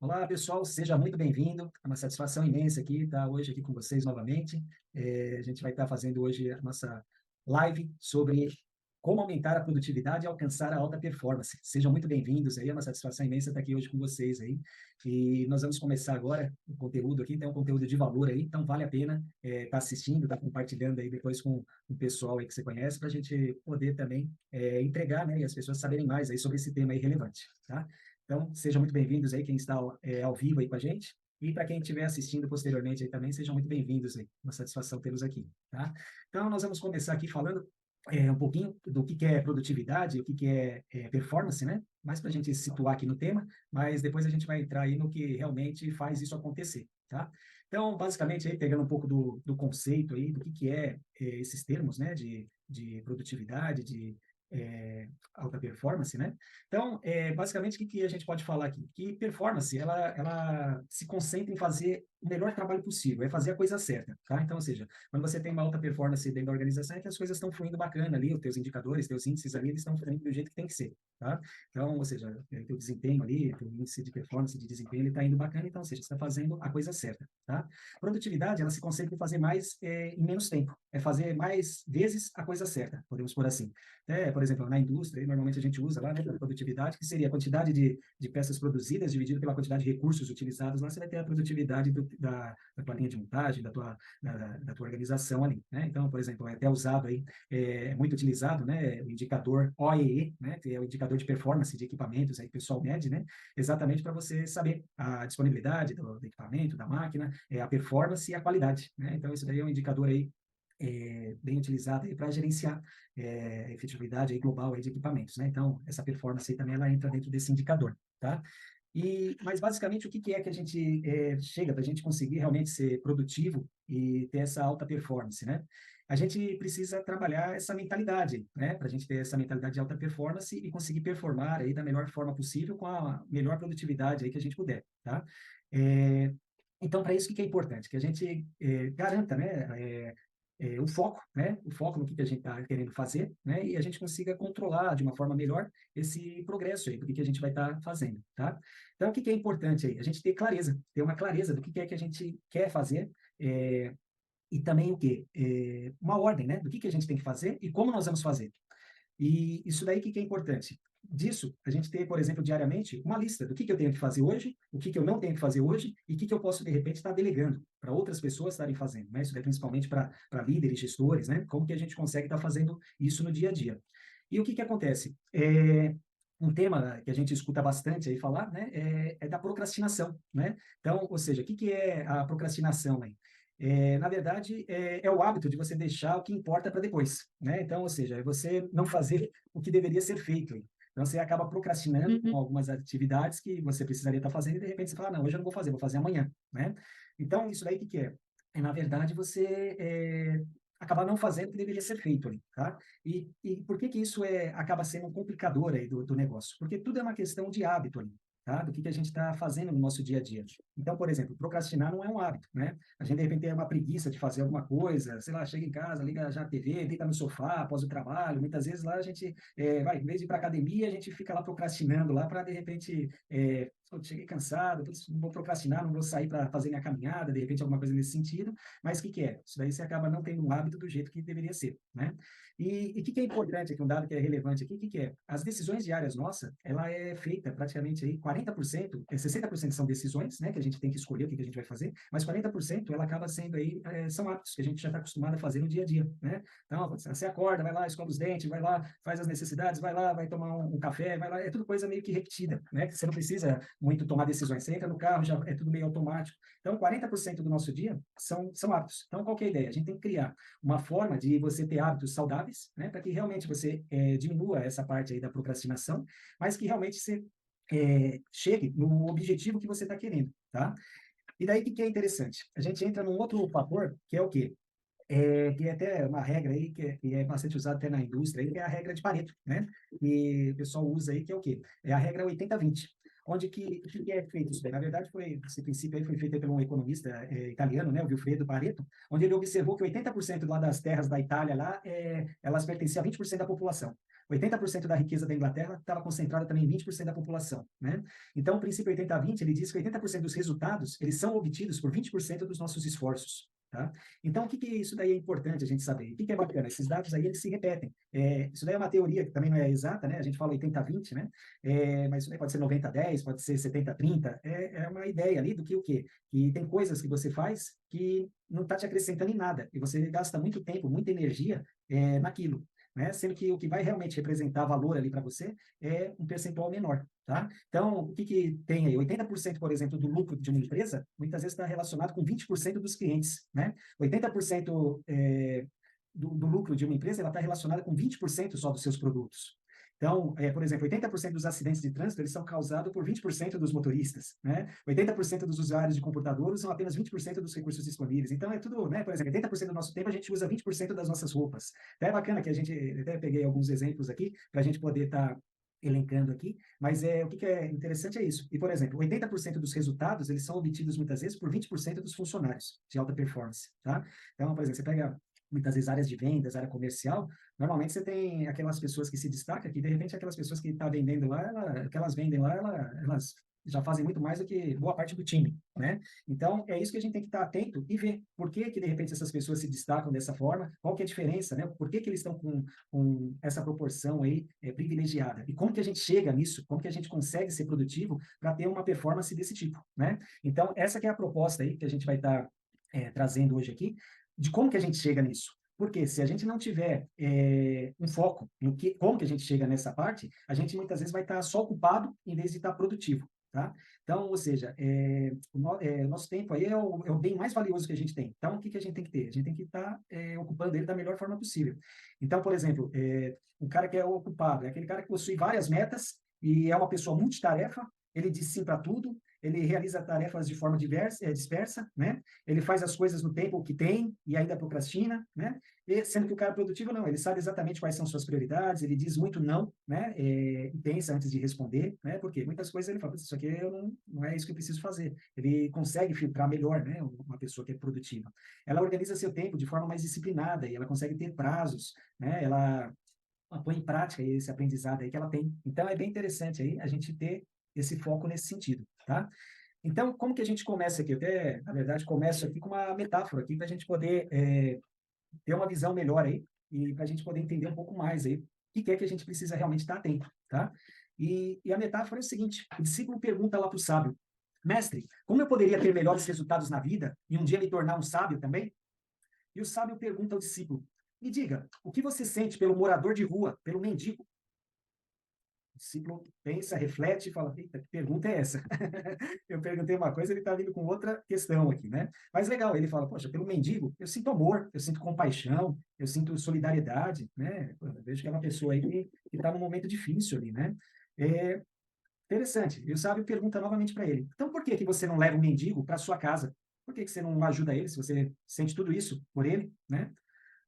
Olá, pessoal, seja muito bem-vindo. É uma satisfação imensa aqui estar hoje aqui com vocês novamente. A gente vai estar fazendo hoje a nossa live sobre como aumentar a produtividade e alcançar a alta performance. Sejam muito bem-vindos aí, é uma satisfação imensa estar aqui hoje com vocês aí. E nós vamos começar agora o conteúdo aqui, tem um conteúdo de valor aí, então vale a pena estar assistindo, estar compartilhando aí depois com o pessoal aí que você conhece, para a gente poder também entregar, né, e as pessoas saberem mais aí sobre esse tema aí relevante, tá? Então, sejam muito bem-vindos aí, quem está ao vivo aí com a gente. E para quem estiver assistindo posteriormente aí também, sejam muito bem-vindos aí. Uma satisfação tê-los aqui, tá? Então, nós vamos começar aqui falando um pouquinho do que é produtividade, o que é performance, né? Mais para a gente se situar aqui no tema, mas depois a gente vai entrar aí no que realmente faz isso acontecer, tá? Então, basicamente, aí, pegando um pouco do conceito aí, do que esses termos, né? De produtividade, alta performance, né? Então, basicamente, o que a gente pode falar aqui? Que performance, ela se concentra em fazer o melhor trabalho possível, é fazer a coisa certa, tá? Então, ou seja, quando você tem uma alta performance dentro da organização, é que as coisas estão fluindo bacana ali, os teus indicadores, teus índices ali, eles estão fluindo do jeito que tem que ser, tá? Então, ou seja, teu desempenho ali, teu índice de performance, de desempenho, ele está indo bacana, então, ou seja, você está fazendo a coisa certa, tá? Produtividade, ela se concentra em fazer mais em menos tempo, é fazer mais vezes a coisa certa, podemos por assim. Por exemplo, na indústria, normalmente a gente usa lá, né, para produtividade, que seria a quantidade de peças produzidas dividido pela quantidade de recursos utilizados. Lá você vai ter a produtividade da tua linha de montagem, da tua organização ali, né? Então, por exemplo, é até usado aí, é muito utilizado, né, o indicador OEE, né, que é o indicador de performance de equipamentos, aí o pessoal mede, né, exatamente para você saber a disponibilidade do equipamento, da máquina, a performance e a qualidade, né? Então, isso daí é um indicador aí bem utilizado para gerenciar a efetividade aí global aí de equipamentos, né? Então, essa performance aí também ela entra dentro desse indicador, tá? Mas basicamente o que é que a gente chega para a gente conseguir realmente ser produtivo e ter essa alta performance, né? A gente precisa trabalhar essa mentalidade, né? Para a gente ter essa mentalidade de alta performance e conseguir performar aí da melhor forma possível com a melhor produtividade aí que a gente puder, tá? É, então, para isso, o que é importante? Que a gente garanta, né? O foco, né? O foco no que a gente está querendo fazer, né? E a gente consiga controlar de uma forma melhor esse progresso aí, do que a gente vai estar fazendo, tá? Então, o que é importante aí? A gente ter clareza, ter uma clareza do que é que a gente quer fazer, e também o quê? Uma ordem, né? Do que a gente tem que fazer e como nós vamos fazer. E isso daí, o que é importante? Disso, a gente ter, por exemplo, diariamente, uma lista do que eu tenho que fazer hoje, o que eu não tenho que fazer hoje e o que eu posso, de repente, estar delegando para outras pessoas estarem fazendo, né? Isso daí principalmente para líderes, gestores, né? Como que a gente consegue estar fazendo isso no dia a dia. E o que acontece? Um tema que a gente escuta bastante aí falar, né, é da procrastinação, né? Então, ou seja, o que é a procrastinação aí? Na verdade, é o hábito de você deixar o que importa para depois, né? Então, ou seja, é você não fazer o que deveria ser feito. Então, você acaba procrastinando com algumas atividades que você precisaria estar fazendo e, de repente, você fala, não, hoje eu não vou fazer amanhã, né? Então, isso daí o que é? Na verdade, você acabar não fazendo o que deveria ser feito ali, tá? E por que isso acaba sendo um complicador aí do negócio? Porque tudo é uma questão de hábito ali, tá? Do que a gente está fazendo no nosso dia a dia. Então, por exemplo, procrastinar não é um hábito, né? A gente, de repente, tem uma preguiça de fazer alguma coisa, sei lá, chega em casa, liga já a TV, deita no sofá após o trabalho. Muitas vezes lá a gente, em vez de ir para academia, a gente fica lá procrastinando lá para, de repente, cheguei cansado, não vou procrastinar, não vou sair para fazer minha caminhada, de repente, alguma coisa nesse sentido. Mas o que é? Isso daí você acaba não tendo um hábito do jeito que deveria ser, né? E o que é importante aqui, um dado que é relevante aqui, o que é? As decisões diárias nossa, ela é feita praticamente aí 40%, 60% são decisões, né, que a gente tem que escolher o que a gente vai fazer, mas 40% ela acaba sendo aí, são hábitos que a gente já está acostumado a fazer no dia a dia, né? Então, você acorda, vai lá, escova os dentes, vai lá, faz as necessidades, vai lá, vai tomar um café, vai lá, é tudo coisa meio que repetida, né? Que você não precisa muito tomar decisões, você entra no carro, já é tudo meio automático. Então, 40% do nosso dia são hábitos. Então, qual que é a ideia? A gente tem que criar uma forma de você ter hábitos saudáveis, né, para que realmente você diminua essa parte aí da procrastinação, mas que realmente você chegue no objetivo que você está querendo, tá? E daí o que é interessante? A gente entra num outro fator, que é o quê? Que é até uma regra aí que é bastante usada até na indústria, aí, que é a regra de Pareto, né? E o pessoal usa aí, que é o quê? É a regra 80-20. que é feito isso daí? Na verdade, esse princípio aí foi feito aí por um economista italiano, né, o Vilfredo Pareto, onde ele observou que 80% lá das terras da Itália lá, elas pertenciam a 20% da população. 80% da riqueza da Inglaterra estava concentrada também em 20% da população, né? Então, o princípio 80-20, ele diz que 80% dos resultados, eles são obtidos por 20% dos nossos esforços, tá? Então, o que isso daí é importante a gente saber? O que é bacana? Esses dados aí, eles se repetem. Isso daí é uma teoria que também não é exata, né? A gente fala 80-20, né? Mas isso daí pode ser 90-10, pode ser 70-30. É uma ideia ali do que o quê? Que tem coisas que você faz que não está te acrescentando em nada. E você gasta muito tempo, muita energia naquilo. Né? Sendo que o que vai realmente representar valor ali para você é um percentual menor, tá? Então, o que tem aí? 80%, por exemplo, do lucro de uma empresa, muitas vezes está relacionado com 20% dos clientes, né? 80% do lucro de uma empresa, ela está relacionada com 20% só dos seus produtos. Então, por exemplo, 80% dos acidentes de trânsito, eles são causados por 20% dos motoristas, né? 80% dos usuários de computador usam apenas 20% dos recursos disponíveis. Então, é tudo, né? Por exemplo, 80% do nosso tempo a gente usa 20% das nossas roupas. Então, é bacana que a gente, até peguei alguns exemplos aqui, para a gente poder estar elencando aqui, mas o que é interessante é isso. E, por exemplo, 80% dos resultados, eles são obtidos muitas vezes por 20% dos funcionários de alta performance, tá? Então, por exemplo, você pega muitas vezes áreas de vendas, área comercial, normalmente você tem aquelas pessoas que se destacam, que de repente aquelas pessoas que estão vendendo lá, que elas vendem lá, elas já fazem muito mais do que boa parte do time, né? Então, é isso que a gente tem que estar atento e ver por que de repente essas pessoas se destacam dessa forma, qual que é a diferença, né? Por que eles estão com essa proporção aí privilegiada? E como que a gente chega nisso? Como que a gente consegue ser produtivo para ter uma performance desse tipo, né? Então, essa que é a proposta aí que a gente vai estar trazendo hoje aqui, de como que a gente chega nisso. Porque se a gente não tiver um foco no como que a gente chega nessa parte, a gente muitas vezes vai estar só ocupado em vez de estar produtivo, tá? Então, ou seja, o nosso tempo aí é o bem mais valioso que a gente tem. Então, o que a gente tem que ter? A gente tem que estar ocupando ele da melhor forma possível. Então, por exemplo, um cara que é ocupado, é aquele cara que possui várias metas e é uma pessoa multitarefa, ele diz sim para tudo, ele realiza tarefas de forma dispersa, né? Ele faz as coisas no tempo que tem e ainda procrastina, né? E, sendo que o cara produtivo não, ele sabe exatamente quais são suas prioridades, ele diz muito não, né? E pensa antes de responder, né? Porque muitas coisas ele fala, isso aqui não é isso que eu preciso fazer. Ele consegue filtrar melhor, né? Uma pessoa que é produtiva. Ela organiza seu tempo de forma mais disciplinada e ela consegue ter prazos, né? Ela põe em prática esse aprendizado aí que ela tem. Então, é bem interessante aí a gente ter esse foco nesse sentido, tá? Então, como que a gente começa aqui? Eu até, na verdade, começo aqui com uma metáfora aqui para a gente poder ter uma visão melhor aí e para a gente poder entender um pouco mais aí o que é que a gente precisa realmente estar atento, tá? E a metáfora é o seguinte, o discípulo pergunta lá para o sábio, mestre, como eu poderia ter melhores resultados na vida e um dia me tornar um sábio também? E o sábio pergunta ao discípulo, me diga, o que você sente pelo morador de rua, pelo mendigo? O discípulo pensa, reflete e fala, eita, que pergunta é essa? Eu perguntei uma coisa, ele está vindo com outra questão aqui, né? Mas legal, ele fala, poxa, pelo mendigo, eu sinto amor, eu sinto compaixão, eu sinto solidariedade, né? Eu vejo que é uma pessoa aí que está num momento difícil ali, né? É interessante. E o sábio pergunta novamente para ele, então por que que você não leva o mendigo para sua casa? Por que que você não ajuda ele, se você sente tudo isso por ele, né?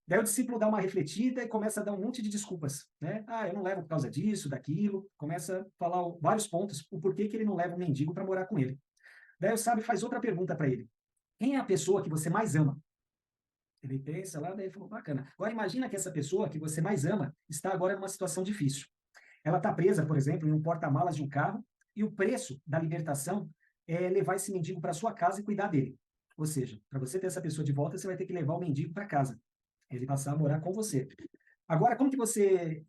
Daí o discípulo dá uma refletida e começa a dar um monte de desculpas, né? Ah, eu não levo por causa disso, daquilo. Começa a falar vários pontos, o porquê que ele não leva um mendigo para morar com ele. Daí o sábio faz outra pergunta para ele. Quem é a pessoa que você mais ama? Ele pensa lá, daí falou, bacana. Agora imagina que essa pessoa que você mais ama está agora numa situação difícil. Ela está presa, por exemplo, em um porta-malas de um carro e o preço da libertação é levar esse mendigo para sua casa e cuidar dele. Ou seja, para você ter essa pessoa de volta, você vai ter que levar o mendigo para casa. Ele passar a morar com você. Agora, como que você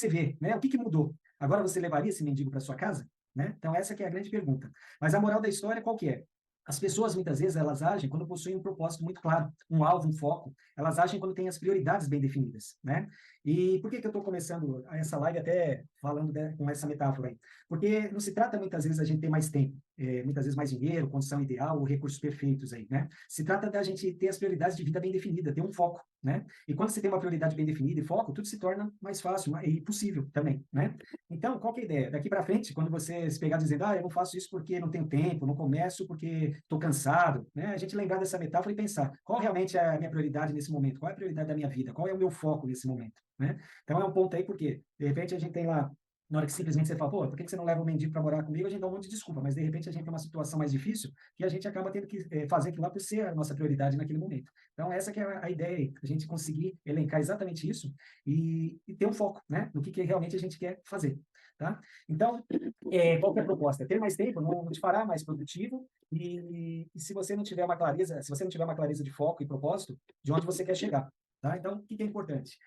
vê, né? O que mudou? Agora você levaria esse mendigo para sua casa? Né? Então, essa que é a grande pergunta. Mas a moral da história qual que é? As pessoas, muitas vezes, elas agem quando possuem um propósito muito claro, um alvo, um foco. Elas agem quando têm as prioridades bem definidas, né? E por que eu estou começando essa live até falando com essa metáfora aí? Porque não se trata, muitas vezes, a gente ter mais tempo, muitas vezes mais dinheiro, condição ideal ou recursos perfeitos aí, né? Se trata da gente ter as prioridades de vida bem definidas, ter um foco, né? E quando você tem uma prioridade bem definida e foco, tudo se torna mais fácil e possível também, né? Então, qual que é a ideia? Daqui para frente, quando você se pegar dizendo, eu não faço isso porque não tenho tempo, não começo porque estou cansado, né? A gente lembrar dessa metáfora e pensar, qual realmente é a minha prioridade nesse momento? Qual é a prioridade da minha vida? Qual é o meu foco nesse momento, né? Então, é um ponto aí porque, de repente, a gente tem lá Na hora que simplesmente você fala, pô, por que que você não leva o mendigo para morar comigo? A gente dá um monte de desculpa, mas de repente a gente tem uma situação mais difícil que a gente acaba tendo que fazer aquilo lá por ser a nossa prioridade naquele momento. Então, essa que é a ideia aí, a gente conseguir elencar exatamente isso e ter um foco, né, no que realmente a gente quer fazer, tá? Então, qual que é a proposta? Ter mais tempo não te fará mais produtivo e se você não tiver uma clareza, se você não tiver uma clareza de foco e propósito, de onde você quer chegar, tá? Então, o que é importante?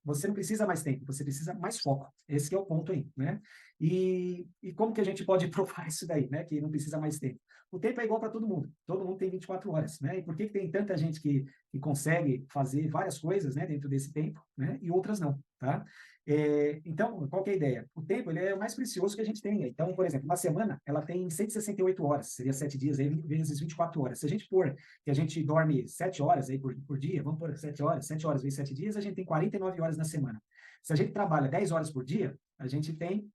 Você não precisa mais tempo, você precisa mais foco. Esse que é o ponto aí, né? E como que a gente pode provar isso daí, né? Que não precisa mais tempo. O tempo é igual para todo mundo tem 24 horas, né? E por que tem tanta gente que consegue fazer várias coisas, né, dentro desse tempo, né? E outras não, tá? Então, qual que é a ideia? O tempo, ele é o mais precioso que a gente tem. Então, por exemplo, uma semana, ela tem 168 horas, seria 7 dias, aí, vezes 24 horas. Se a gente pôr que a gente dorme 7 horas aí por dia, vamos pôr 7 horas vezes 7 dias, a gente tem 49 horas na semana. Se a gente trabalha 10 horas por dia, a gente tem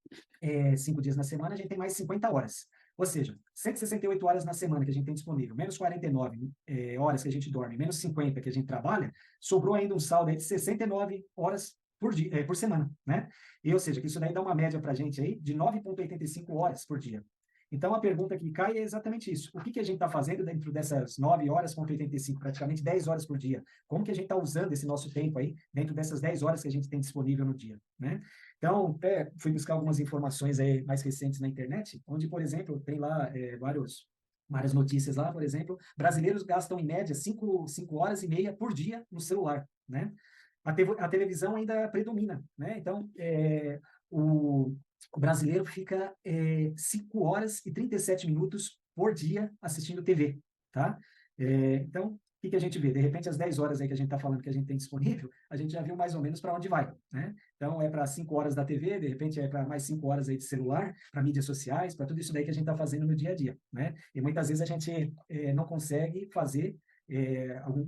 5 dias na semana, a gente tem mais 50 horas. Ou seja, 168 horas na semana que a gente tem disponível, menos 49 horas que a gente dorme, menos 50 que a gente trabalha, sobrou ainda um saldo aí de 69 horas por dia, por semana, né? E, ou seja, que isso daí dá uma média para a gente aí de 9,85 horas por dia. Então, a pergunta que cai é exatamente isso. O que a gente está fazendo dentro dessas 9 horas, ponto 85, praticamente 10 horas por dia? Como que a gente está usando esse nosso tempo aí dentro dessas 10 horas que a gente tem disponível no dia, né? Então, até fui buscar algumas informações aí mais recentes na internet, onde, por exemplo, tem lá várias notícias lá, por exemplo, brasileiros gastam em média 5 horas e meia por dia no celular, né? A televisão ainda predomina, né? Então, o brasileiro fica 5 horas e 37 minutos por dia assistindo TV, tá? Então, o que a gente vê? De repente, as 10 horas aí que a gente está falando que a gente tem disponível, a gente já viu mais ou menos para onde vai, né? Então, é para 5 horas da TV, de repente é para mais 5 horas aí de celular, para mídias sociais, para tudo isso daí que a gente está fazendo no dia a dia, né? E muitas vezes a gente não consegue fazer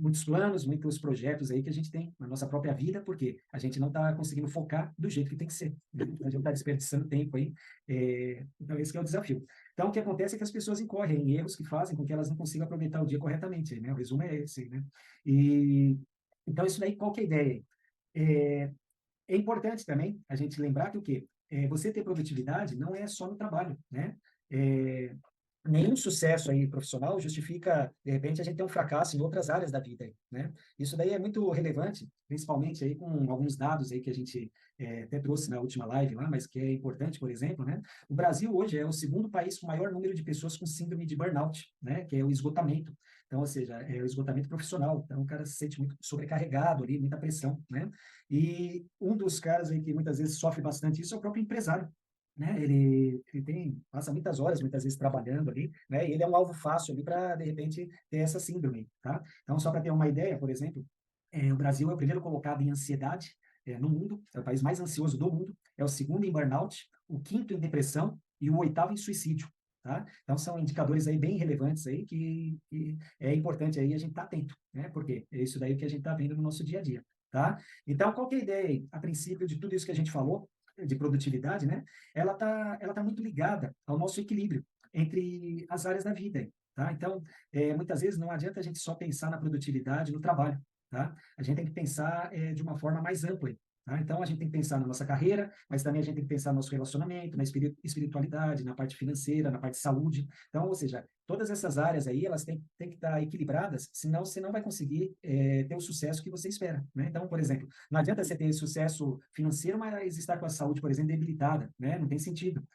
muitos planos, muitos projetos aí que a gente tem na nossa própria vida, porque a gente não está conseguindo focar do jeito que tem que ser, né? A gente está desperdiçando tempo aí, então esse que é o desafio. Então, o que acontece é que as pessoas incorrem em erros que fazem com que elas não consigam aproveitar o dia corretamente, né? O resumo é esse, né? E, então, isso daí, qual que é a ideia? É, é importante também a gente lembrar que o quê? Você ter produtividade não é só no trabalho, né? É, nenhum sucesso aí profissional justifica, de repente, a gente ter um fracasso em outras áreas da vida aí, né? Isso daí é muito relevante, principalmente aí com alguns dados aí que a gente até trouxe na última live lá, mas que é importante, por exemplo, né? O Brasil hoje é o segundo país com maior número de pessoas com síndrome de burnout, né? Que é o esgotamento. Então, ou seja, é o esgotamento profissional. Então, o cara se sente muito sobrecarregado ali, muita pressão, né? E um dos caras aí que muitas vezes sofre bastante isso é o próprio empresário, né? Ele passa muitas horas, muitas vezes trabalhando ali, né? E ele é um alvo fácil ali para, de repente, ter essa síndrome, tá? Então, só para ter uma ideia, por exemplo, o Brasil é o primeiro colocado em ansiedade no mundo, é o país mais ansioso do mundo, é o segundo em burnout, o quinto em depressão e o oitavo em suicídio, tá? Então, são indicadores aí bem relevantes aí que é importante aí a gente estar atento, né? Porque é isso daí que a gente está vendo no nosso dia a dia, tá? Então, qual que é a ideia aí? A princípio de tudo isso que a gente falou, de produtividade, né? Ela tá muito ligada ao nosso equilíbrio entre as áreas da vida, tá? Então, muitas vezes não adianta a gente só pensar na produtividade no trabalho, tá? A gente tem que pensar de uma forma mais ampla, tá? Então, a gente tem que pensar na nossa carreira, mas também a gente tem que pensar no nosso relacionamento, na espiritualidade, na parte financeira, na parte de saúde. Então, ou seja, todas essas áreas aí, elas têm que estar equilibradas, senão você não vai conseguir ter o sucesso que você espera, né? Então, por exemplo, não adianta você ter sucesso financeiro, mas estar com a saúde, por exemplo, debilitada, né? Não tem sentido.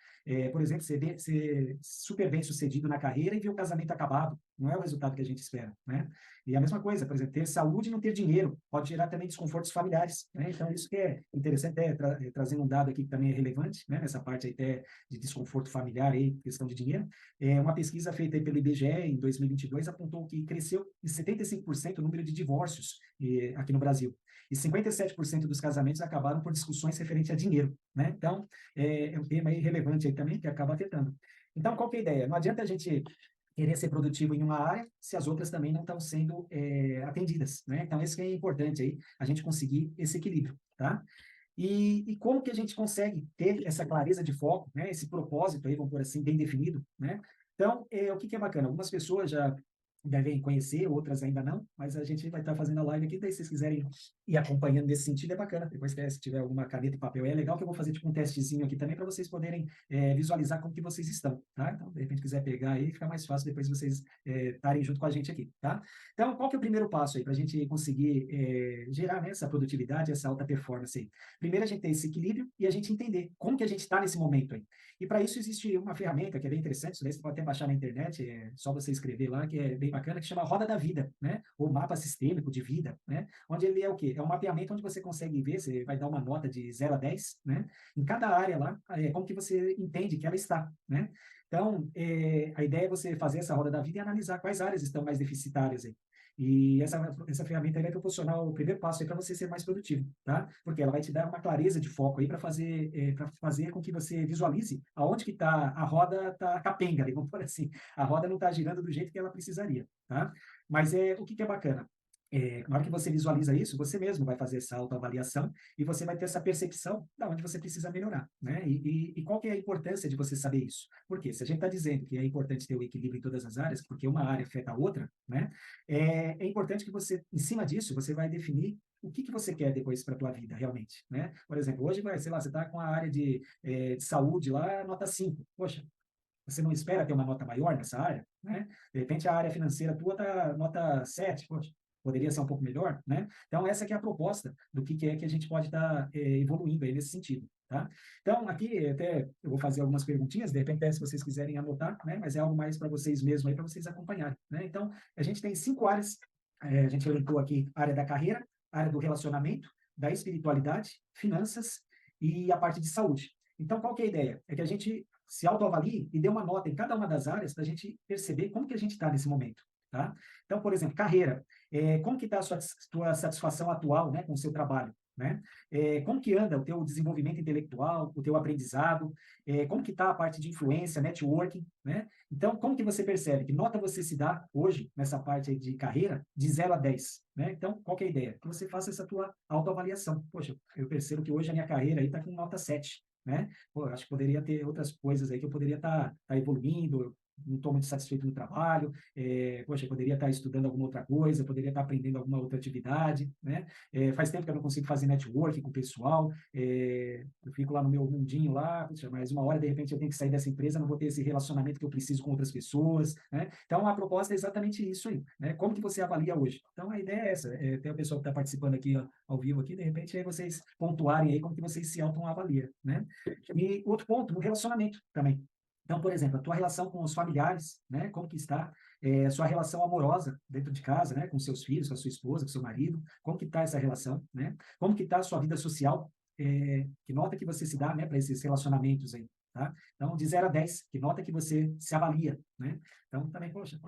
Por exemplo, ser super bem sucedido na carreira e ver o casamento acabado, não é o resultado que a gente espera, né? E a mesma coisa, por exemplo, ter saúde e não ter dinheiro pode gerar também desconfortos familiares, né? Então, isso que é interessante, trazendo um dado aqui que também é relevante, né? Nessa parte aí até de desconforto familiar aí, questão de dinheiro. Uma pesquisa feita aí pelo IBGE em 2022 apontou que cresceu em 75% o número de divórcios aqui no Brasil. E 57% dos casamentos acabaram por discussões referentes a dinheiro, né? Então, é um tema aí relevante aí também que acaba afetando. Então, qual que é a ideia? Não adianta a gente querer ser produtivo em uma área se as outras também não estão sendo atendidas, né? Então, isso que é importante aí, a gente conseguir esse equilíbrio, tá? E como que a gente consegue ter essa clareza de foco, né? Esse propósito aí, vamos por assim, bem definido, né? Então, o que é bacana? Algumas pessoas já devem conhecer, outras ainda não, mas a gente vai estar fazendo a live aqui, daí se vocês quiserem ir acompanhando nesse sentido, é bacana. Depois, se tiver alguma caneta e papel, é legal que eu vou fazer tipo um testezinho aqui também para vocês poderem visualizar como que vocês estão, tá? Então, de repente, quiser pegar aí, fica mais fácil depois vocês estarem junto com a gente aqui, tá? Então, qual que é o primeiro passo aí para a gente conseguir gerar, né, essa produtividade, essa alta performance aí? Primeiro, a gente tem esse equilíbrio e a gente entender como que a gente está nesse momento aí. E para isso existe uma ferramenta que é bem interessante, isso daí você pode até baixar na internet, é só você escrever lá, que é bem bacana, que chama Roda da Vida, né? Ou Mapa Sistêmico de Vida, né? Onde ele é o quê? É um mapeamento onde você consegue ver, você vai dar uma nota de 0 a 10, né? Em cada área lá, como que você entende que ela está, né? Então, a ideia é você fazer essa roda da vida e analisar quais áreas estão mais deficitárias aí. E essa ferramenta aí vai proporcionar o primeiro passo aí para você ser mais produtivo, tá? Porque ela vai te dar uma clareza de foco aí para fazer com que você visualize aonde que está a roda, tá capenga, ali, vamos por assim. A roda não está girando do jeito que ela precisaria, tá? Mas o que é bacana? Na hora que você visualiza isso, você mesmo vai fazer essa autoavaliação e você vai ter essa percepção de onde você precisa melhorar, né? E qual que é a importância de você saber isso? Porque se a gente está dizendo que é importante ter o equilíbrio em todas as áreas, porque uma área afeta a outra, né? É importante que você, em cima disso, você vai definir o que você quer depois para a tua vida, realmente, né? Por exemplo, hoje, sei lá, você está com a área de saúde lá, nota 5. Poxa, você não espera ter uma nota maior nessa área, né? De repente, a área financeira tua está nota 7, poxa, poderia ser um pouco melhor, né? Então, essa que é a proposta do que é que a gente pode estar evoluindo aí nesse sentido, tá? Então, aqui, até eu vou fazer algumas perguntinhas, de repente, se vocês quiserem anotar, né? Mas é algo mais para vocês mesmos aí, para vocês acompanharem, né? Então, a gente tem 5 áreas, a gente elencou aqui a área da carreira, a área do relacionamento, da espiritualidade, finanças e a parte de saúde. Então, qual que é a ideia? É que a gente se autoavalie e dê uma nota em cada uma das áreas para a gente perceber como que a gente está nesse momento, tá? Então, por exemplo, carreira. Como que está a tua satisfação atual, né, com o seu trabalho? Né? Como que anda o teu desenvolvimento intelectual, o teu aprendizado, como que está a parte de influência, networking, né? Então, como que você percebe? Que nota você se dá hoje nessa parte aí de carreira de 0 a 10, né? Então, qual que é a ideia? Que você faça essa tua autoavaliação. Poxa, eu percebo que hoje a minha carreira aí está com nota 7, né? Pô, acho que poderia ter outras coisas aí que eu poderia estar evoluindo, não estou muito satisfeito no trabalho, poxa, eu poderia estar estudando alguma outra coisa, poderia estar aprendendo alguma outra atividade, né? Faz tempo que eu não consigo fazer networking com o pessoal, eu fico lá no meu mundinho lá, poxa, mas uma hora, de repente, eu tenho que sair dessa empresa, não vou ter esse relacionamento que eu preciso com outras pessoas, né? Então, a proposta é exatamente isso aí, né? Como que você avalia hoje? Então, a ideia é essa, tem o pessoal que está participando aqui, ó, ao vivo aqui, de repente, aí vocês pontuarem aí como que vocês se autoavaliam, né? E outro ponto, no relacionamento também. Então, por exemplo, a tua relação com os familiares, né? Como que está? A sua relação amorosa dentro de casa, né? Com seus filhos, com a sua esposa, com seu marido. Como que está essa relação, né? Como que está a sua vida social? Que nota que você se dá, né? Para esses relacionamentos aí, tá? Então, de 0 a 10, que nota que você se avalia, né? Então, também, poxa,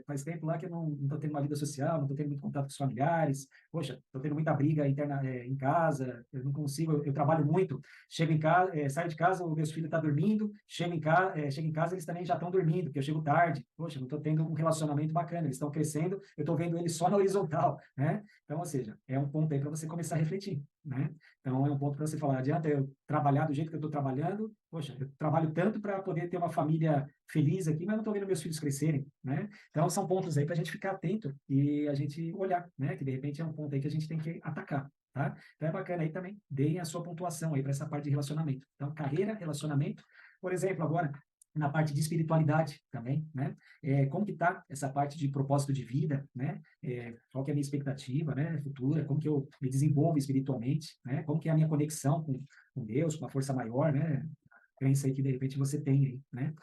faz tempo lá que eu não estou tendo uma vida social, não estou tendo muito contato com os familiares, poxa, estou tendo muita briga interna em casa, eu não consigo, eu trabalho muito, chego em casa, saio de casa, os meus filhos estão dormindo, chego em casa, eles também já estão dormindo, porque eu chego tarde, poxa, não estou tendo um relacionamento bacana, eles estão crescendo, eu estou vendo eles só na horizontal, né? Então, ou seja, é um ponto aí para você começar a refletir, né? Então, é um ponto para você falar, adianta eu trabalhar do jeito que eu estou trabalhando, poxa, eu trabalho tanto para poder ter uma família feliz aqui, mas não estou vendo meus filhos crescerem, né? Então, são pontos aí para a gente ficar atento e a gente olhar, né? Que, de repente, é um ponto aí que a gente tem que atacar, tá? Então, é bacana aí também, deem a sua pontuação aí para essa parte de relacionamento. Então, carreira, relacionamento, por exemplo, agora, na parte de espiritualidade também, né? Como que está essa parte de propósito de vida, né? Qual que é a minha expectativa, né? Futura, como que eu me desenvolvo espiritualmente, né? Como que é a minha conexão com Deus, com a força maior, né? Crença aí que de repente você tem aí, né?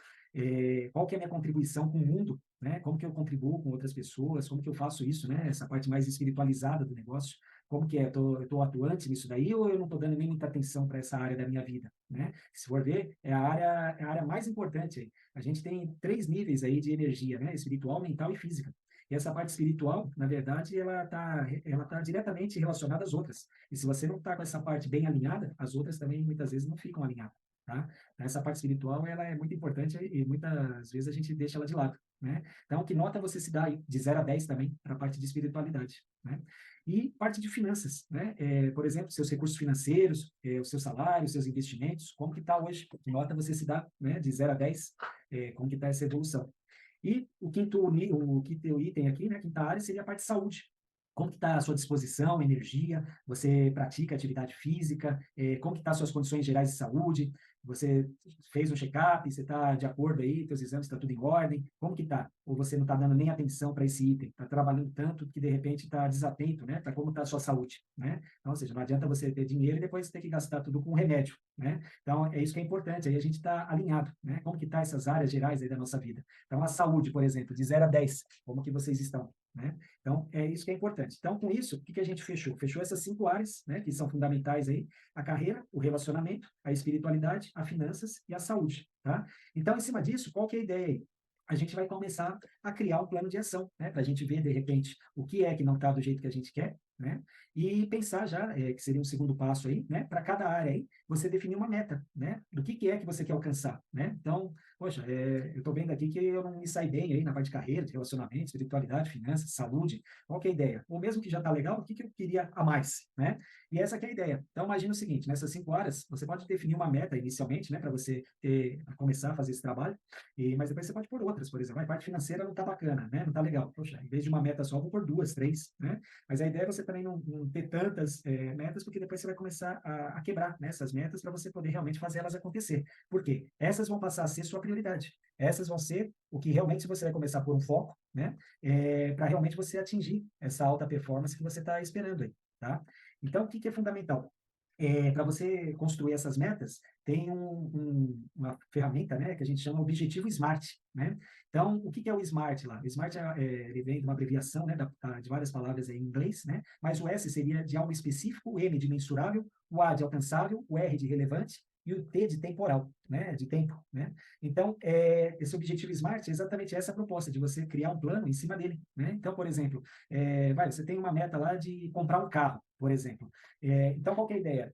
Qual que é a minha contribuição com o mundo, né? Como que eu contribuo com outras pessoas, como que eu faço isso, né? Essa parte mais espiritualizada do negócio, como que é? Eu tô atuante nisso daí ou eu não estou dando nem muita atenção para essa área da minha vida, né? Se for ver, é a área mais importante aí. A gente tem 3 níveis aí de energia, né? Espiritual, mental e física. E essa parte espiritual, na verdade, ela tá diretamente relacionada às outras. E se você não está com essa parte bem alinhada, as outras também muitas vezes não ficam alinhadas, tá? Essa parte espiritual, ela é muito importante e muitas vezes a gente deixa ela de lado, né? Então, que nota você se dá aí, de 0 a 10 também, para a parte de espiritualidade, né? E parte de finanças, né? Por exemplo, seus recursos financeiros, o seu salário, seus investimentos, como que está hoje? Que nota você se dá, né? De 0 a 10, como que está essa evolução? E o quinto item aqui, né, a quinta área, seria a parte de saúde. Como que está a sua disposição, energia? Você pratica atividade física? Como que estão as suas condições gerais de saúde? Você fez um check-up? Você está de acordo aí? Seus exames estão tudo em ordem? Como que está? Ou você não está dando nem atenção para esse item? Está trabalhando tanto que de repente está desatento, né? Para como está a sua saúde, né? Então, ou seja, não adianta você ter dinheiro e depois ter que gastar tudo com remédio, né? Então, é isso que é importante. Aí a gente está alinhado, né? Como que está essas áreas gerais aí da nossa vida? Então, a saúde, por exemplo, de 0 a 10, como que vocês estão, né? Então, é isso que é importante. Então, com isso, o que a gente fechou? Fechou essas 5 áreas, né, que são fundamentais aí: a carreira, o relacionamento, a espiritualidade, a finanças e a saúde, tá? Então, em cima disso, qual que é a ideia aí? A gente vai começar a criar um plano de ação, né, para a gente ver, de repente, o que é que não está do jeito que a gente quer, né, e pensar já, que seria um segundo passo aí, né, para cada área aí, você definir uma meta, né, do que é que você quer alcançar, né? Então, poxa, eu estou vendo aqui que eu não me saio bem aí na parte de carreira, de relacionamento, espiritualidade, finanças, saúde. Qual que é a ideia? Ou mesmo que já está legal, o que eu queria a mais, né? E essa que é a ideia. Então, imagina o seguinte: nessas 5 áreas, você pode definir uma meta inicialmente, né, para você começar a fazer esse trabalho, mas depois você pode pôr outras, por exemplo. A parte financeira não está bacana, né? Não está legal. Poxa, em vez de uma meta só, vou pôr 2, 3, né? Mas a ideia é você também não ter tantas metas, porque depois você vai começar a quebrar, né, essas metas para você poder realmente fazer elas acontecer. Por quê? Essas vão passar a ser sua prioridade. Essas vão ser o que realmente você vai começar a pôr um foco, né, para realmente você atingir essa alta performance que você está esperando aí, tá? Então, o que é fundamental? Para você construir essas metas, tem uma ferramenta, né, que a gente chama Objetivo SMART, né? Então, o que é o SMART lá? O SMART ele vem de uma abreviação, né, de várias palavras em inglês, né? Mas o S seria de algo específico, o M de mensurável, o A de alcançável, o R de relevante e o T de temporal, né, de tempo, né? Então, esse objetivo SMART é exatamente essa proposta, de você criar um plano em cima dele, né? Então, por exemplo, você tem uma meta lá de comprar um carro, por exemplo. Então, qual que é a ideia?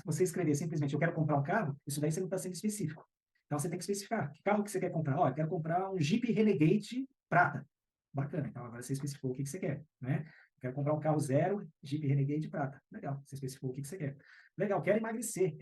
Você escrever simplesmente: eu quero comprar um carro, isso daí você não está sendo específico. Então, você tem que especificar que carro que você quer comprar. Ó, eu quero comprar um Jeep Renegade prata. Bacana, então agora você especificou o que você quer, né? Eu quero comprar um carro zero, Jeep Renegade prata. Legal, você especificou o que você quer. Legal, quero emagrecer.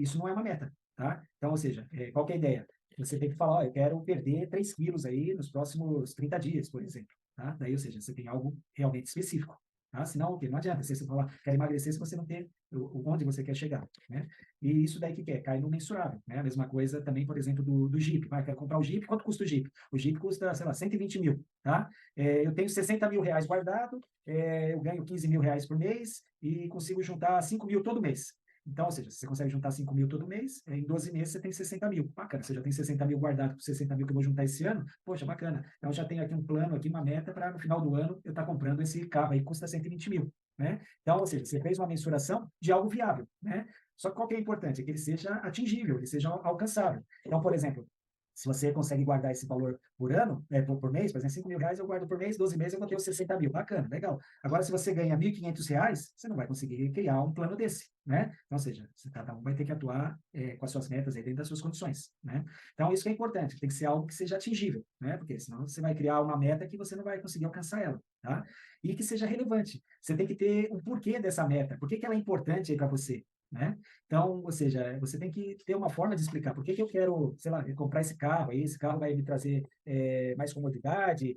Isso não é uma meta, tá? Então, ou seja, qual que é a ideia? Você tem que falar: ó, eu quero perder 3 quilos aí nos próximos 30 dias, por exemplo, tá? Daí, ou seja, você tem algo realmente específico. Tá? Senão, o quê? Não adianta você falar: quer emagrecer, se você não tem onde você quer chegar, né? E isso daí que é? Cai no mensurável, né? A mesma coisa também, por exemplo, do Jeep. Quero comprar o Jeep, quanto custa o Jeep? O Jeep custa, sei lá, 120 mil, tá? Eu tenho 60 mil reais guardado, eu ganho 15 mil reais por mês e consigo juntar 5 mil todo mês. Então, ou seja, se você consegue juntar 5 mil todo mês, em 12 meses você tem 60 mil. Bacana, você já tem 60 mil guardado com 60 mil que eu vou juntar esse ano. Poxa, bacana. Então, já tenho aqui um plano, aqui uma meta para no final do ano eu estar comprando esse carro aí que custa 120 mil, né? Então, ou seja, você fez uma mensuração de algo viável, né? Só que qual que é importante? É que ele seja atingível, ele seja alcançável. Então, por exemplo, se você consegue guardar esse valor por ano, por mês, por exemplo, 5 mil reais eu guardo por mês, 12 meses eu vou ter os 60 mil. Bacana, legal. Agora, se você ganha 1.500 reais, você não vai conseguir criar um plano desse, né? Então, ou seja, cada um vai ter que atuar com as suas metas aí dentro das suas condições, né? Então, isso que é importante, tem que ser algo que seja atingível, né? Porque senão você vai criar uma meta que você não vai conseguir alcançar ela, tá? E que seja relevante. Você tem que ter um porquê dessa meta, por que ela é importante aí para você, né? Então, ou seja, você tem que ter uma forma de explicar por que eu quero, sei lá, comprar esse carro aí, esse carro vai me trazer mais comodidade,